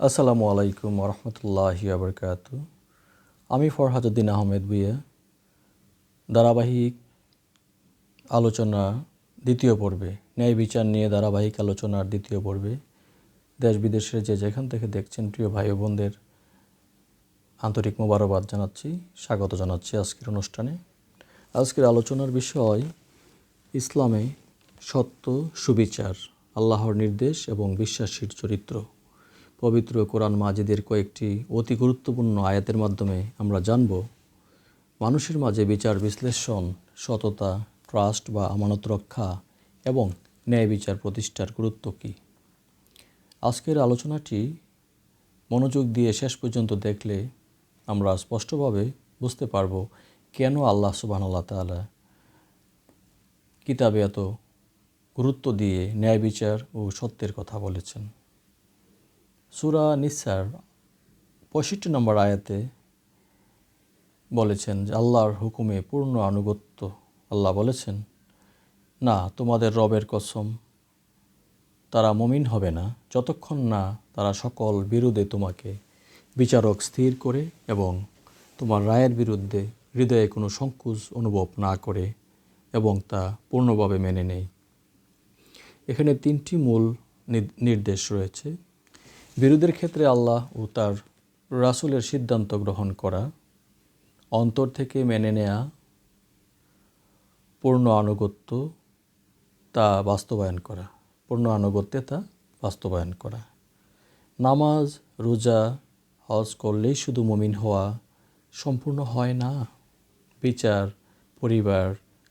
আসসালামু আলাইকুম রহমতুল্লাহি আবরকাতু। আমি ফরহাদুদ্দিন আহমেদ ভুঁইয়া ধারাবাহিক আলোচনা দ্বিতীয় পর্বে ন্যায় বিচার নিয়ে ধারাবাহিক আলোচনার দ্বিতীয় পর্বে দেশ বিদেশের যে যেখান থেকে দেখছেন প্রিয় ভাই ও বোনদের আন্তরিক মোবারকবাদ জানাচ্ছি, স্বাগত জানাচ্ছি আজকের অনুষ্ঠানে। আজকের আলোচনার বিষয় ইসলামে সত্য সুবিচার, আল্লাহর নির্দেশ এবং বিশ্বাসীর চরিত্র। পবিত্র কোরআন মাজিদের কয়েকটি অতি গুরুত্বপূর্ণ আয়াতের মাধ্যমে আমরা জানব মানুষের মাঝে বিচার বিশ্লেষণ, সততা, ট্রাস্ট বা আমানত রক্ষা এবং ন্যায় বিচার প্রতিষ্ঠার গুরুত্ব কী। আজকের আলোচনাটি মনোযোগ দিয়ে শেষ পর্যন্ত দেখলে আমরা স্পষ্টভাবে বুঝতে পারব কেন আল্লাহ সুবহানাহু তাআলা কিতাবে এত গুরুত্ব দিয়ে ন্যায় বিচার ও সত্যের কথা বলেছেন। সূরা নিসার 65 নম্বর আয়াতে বলেছেন যে আল্লাহর হুকুমে পূর্ণ আনুগত্য। আল্লাহ বলেছেন, না, তোমাদের রবের কসম, তারা মুমিন হবে না যতক্ষণ না তারা সকল বিরোধে তোমাকে বিচারক স্থির করে এবং তোমার রায়ের বিরুদ্ধে হৃদয়ে কোনো সংকোচ অনুভব না করে এবং তা পূর্ণভাবে মেনে নেয়। এখানে তিনটি মূল নির্দেশ রয়েছে। বিরোধের ক্ষেত্রে আল্লাহ ও তার রাসূলের সিদ্ধান্ত গ্রহণ করা, অন্তর থেকে মেনে নেয়া, পূর্ণ আনুগত্য তা বাস্তবায়ন করা, পূর্ণ আনুগত্যে তা বাস্তবায়ন করা। নামাজ, রোজা, হজ করলেই শুধু মুমিন হওয়া সম্পূর্ণ হয় না। বিচার, পরিবার,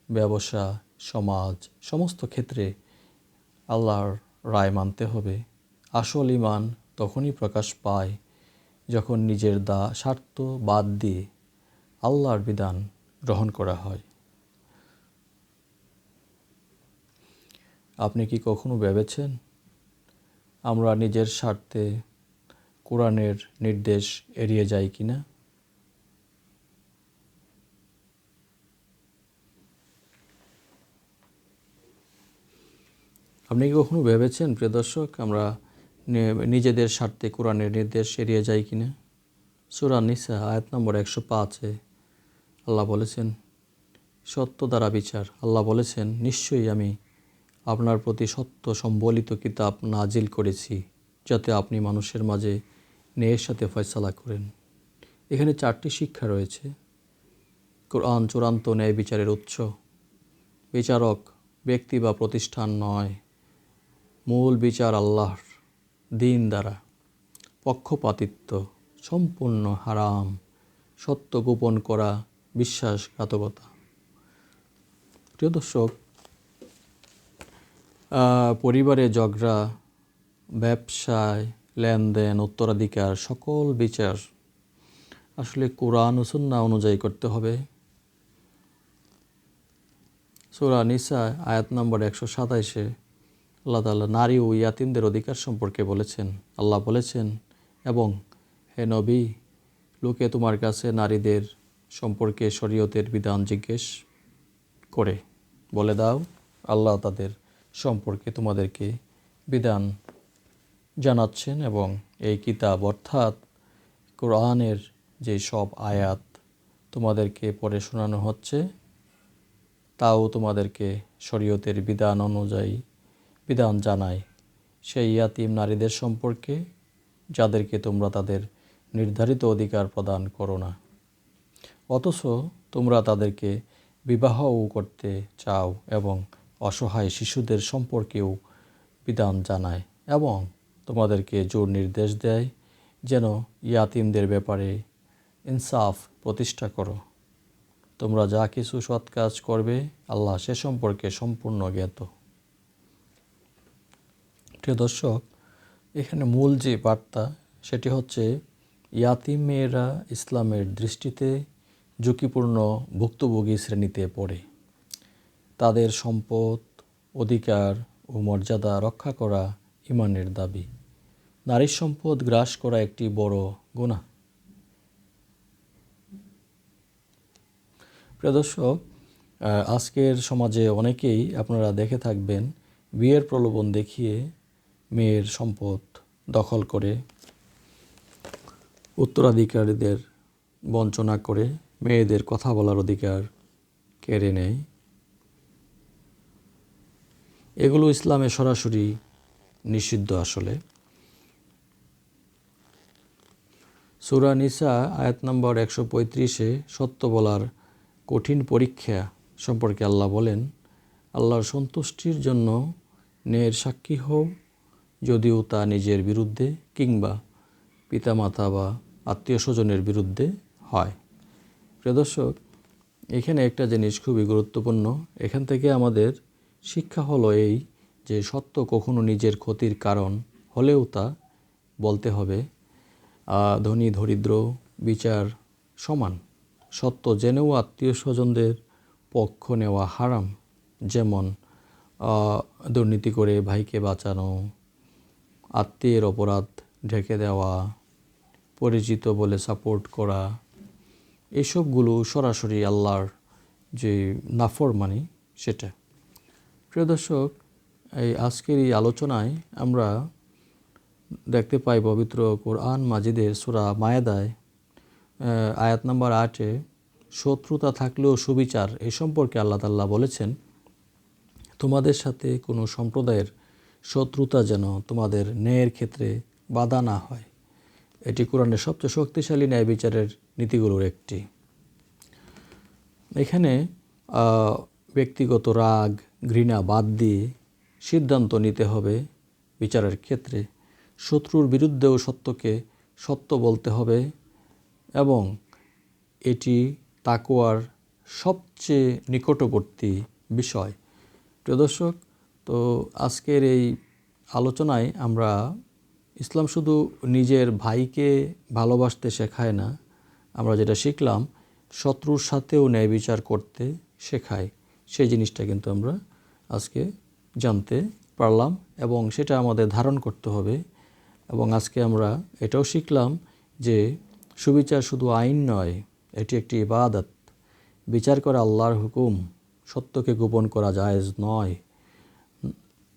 ব্যবসা, সমাজ সমস্ত ক্ষেত্রে আল্লাহর রায় মানতে হবে। আসল ঈমান তখনই প্রকাশ পায় যখন নিজের স্বার্থ বাদ দিয়ে আল্লাহর বিধান গ্রহণ করা হয়। আপনি কি কখনো ভেবেছেন আমরা নিজের স্বার্থে কোরআনের নির্দেশ এড়িয়ে যাই কিনা? আপনি কি কখনো ভেবেছেন প্রিয় দর্শক আমরা নিজেদের স্বার্থে কোরআনের নির্দেশ এড়িয়ে যাই কিনা? সূরা নিসা আয়াত নম্বর 105-এ আল্লাহ বলেছেন, সত্য দ্বারা বিচার। আল্লাহ বলেছেন, নিশ্চয়ই আমি আপনার প্রতি সত্য সম্বলিত কিতাব নাজিল করেছি যাতে আপনি মানুষের মাঝে ন্যায়ের সাথে ফয়সালা করেন। এখানে 4টি শিক্ষা রয়েছে। কোরআন চূড়ান্ত ন্যায় বিচারের উৎস। বিচারক ব্যক্তি বা প্রতিষ্ঠান নয়, মূল বিচার আল্লাহর দিন দ্বারা। পক্ষপাতিত্ব সম্পূর্ণ হারাম। সত্য গোপন করা বিশ্বাসঘাতকতা। প্রিয় দর্শক, পরিবারে ঝগড়া, ব্যবসায় লেনদেন, উত্তরাধিকার সকল বিচার আসলে কোরআন ও সুন্নাহ অনুযায়ী করতে হবে। সূরা নিসা আয়াত নম্বর 127-এ আল্লাহ তাআলা নারী ও ইয়াতিমদের অধিকার সম্পর্কে বলেছেন। আল্লাহ বলেছেন, এবং হে নবী, লোকে তোমার কাছে নারীদের সম্পর্কে শরীয়তের বিধান জিজ্ঞেস করে, বলে দাও আল্লাহ তাদের সম্পর্কে তোমাদেরকে বিধান জানাচ্ছেন এবং এই কিতাব অর্থাৎ কোরআনের যে সব আয়াত তোমাদেরকে পড়ে শোনানো হচ্ছে তাও তোমাদেরকে শরীয়তের বিধান অনুযায়ী বিধান জানায় সেই ইয়াতিম নারীদের সম্পর্কে যাদেরকে তোমরা তাদের নির্ধারিত অধিকার প্রদান করো না, অথচ তোমরা তাদেরকে বিবাহও করতে চাও, এবং অসহায় শিশুদের সম্পর্কেও বিধান জানায় এবং তোমাদেরকে জোর নির্দেশ দেয় যেন ইয়াতিমদের ব্যাপারে ইনসাফ প্রতিষ্ঠা করো। তোমরা যা কিছু সৎ কাজ করবে আল্লাহ সে সম্পর্কে সম্পূর্ণ জ্ঞাত। প্রিয় দর্শক, এখানে মূল যে বার্তা সেটি হচ্ছে ইয়াতিম মেয়েরা ইসলামের দৃষ্টিতে ঝুঁকিপূর্ণ ভুক্তভোগী শ্রেণীতে পড়ে। তাদের সম্পদ, অধিকার ও মর্যাদা রক্ষা করা ঈমানের দাবি। নারীর সম্পদ গ্রাস করা একটি বড় গুনাহ। প্রিয় দর্শক, আজকের সমাজে অনেকেই আপনারা দেখে থাকবেন বিয়ের প্রলোভন দেখিয়ে মেয়ের সম্পদ দখল করে উত্তরাধিকারীদের বঞ্চনা করে মেয়েদের কথা বলার অধিকার কেড়ে নেয়। এগুলো ইসলামে সরাসরি নিষিদ্ধ। আসলে সূরা নিসা আয়াত নম্বর 135-এ সত্য বলার কঠিন পরীক্ষা সম্পর্কে আল্লাহ বলেন, আল্লাহর সন্তুষ্টির জন্য ন্যায়ের সাক্ষী হও, যদিও তা নিজের বিরুদ্ধে কিংবা পিতামাতা বা আত্মীয় স্বজনের বিরুদ্ধে হয়। প্রিয় দর্শক, এখানে একটা জিনিস খুবই গুরুত্বপূর্ণ। এখান থেকে আমাদের শিক্ষা হলো এই যে সত্য কখনো নিজের ক্ষতির কারণ হলেও তা বলতে হবে। ধনী দরিদ্র বিচার সমান। সত্য জেনেও আত্মীয় স্বজনদের পক্ষ নেওয়া হারাম। যেমন দুর্নীতি করে ভাইকে বাঁচানো, আত্মীয়ের অপরাধ ঢেকে দেওয়া, পরিচিত বলে সাপোর্ট করা, এসবগুলো সরাসরি আল্লাহর যে নাফরমানি সেটা। প্রিয় দর্শক, এই আজকের এই আলোচনায় আমরা দেখতে পাই পবিত্র কোরআন মাজিদের সূরা মায়েদায় আয়াত নম্বর 8-এ শত্রুতা থাকলেও সুবিচার এই সম্পর্কে আল্লাহ তাআলা বলেছেন, তোমাদের সাথে কোনো সম্প্রদায়ের শত্রুতা যেন তোমাদের ন্যায়ের ক্ষেত্রে বাধা না হয়। এটি কোরআনের সবচেয়ে শক্তিশালী ন্যায় বিচারের নীতিগুলোর একটি। এখানে ব্যক্তিগত রাগ ঘৃণা বাদ দিয়ে সিদ্ধান্ত নিতে হবে বিচারের ক্ষেত্রে। শত্রুর বিরুদ্ধেও সত্যকে সত্য বলতে হবে এবং এটি তাকওয়ার সবচেয়ে নিকটবর্তী বিষয়। প্রিয় দর্শক, তো আজকের এই আলোচনায় আমরা ইসলাম শুধু নিজের ভাইকে ভালোবাসতে শেখায় না, আমরা যেটা শিখলাম শত্রুর সাথেও ন্যায় বিচার করতে শেখায়। সেই জিনিসটা কিন্তু আমরা আজকে জানতে পারলাম এবং সেটা আমাদের ধারণ করতে হবে। এবং আজকে আমরা এটাও শিখলাম যে সুবিচার শুধু আইন নয়, এটি একটি ইবাদত। বিচার করা আল্লাহর হুকুম, সত্যকে গোপন করা জায়েজ নয়।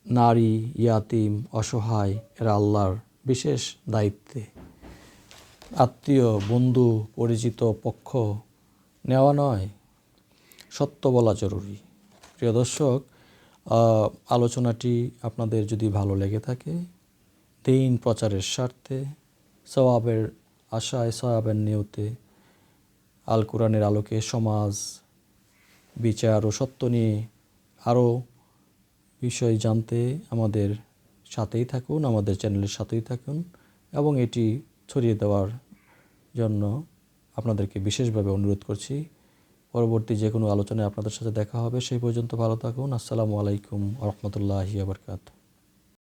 নারী, ইয়াতিম, অসহায় এরা আল্লাহর বিশেষ দায়িত্বে। আত্মীয়, বন্ধু, পরিচিত পক্ষ নেওয়া নয়, সত্য বলা জরুরি। প্রিয় দর্শক, আলোচনাটি আপনাদের যদি ভালো লেগে থাকে, দ্বীন প্রচারের স্বার্থে, সওয়াবের আশায়, সওয়াবের নিয়তে, আল কোরআনের আলোকে সমাজ বিচার ও সত্য নিয়ে আরও বিষয় জানতে আমাদের সাথেই থাকুন, আমাদের চ্যানেলের সাথেই থাকুন এবং এটি ছড়িয়ে দেওয়ার জন্য আপনাদেরকে বিশেষভাবে অনুরোধ করছি। পরবর্তী যে কোনো আলোচনায় আপনাদের সাথে দেখা হবে। সেই পর্যন্ত ভালো থাকুন। আসসালামু আলাইকুম ওয়া রাহমাতুল্লাহি ওয়া বারাকাতুহু।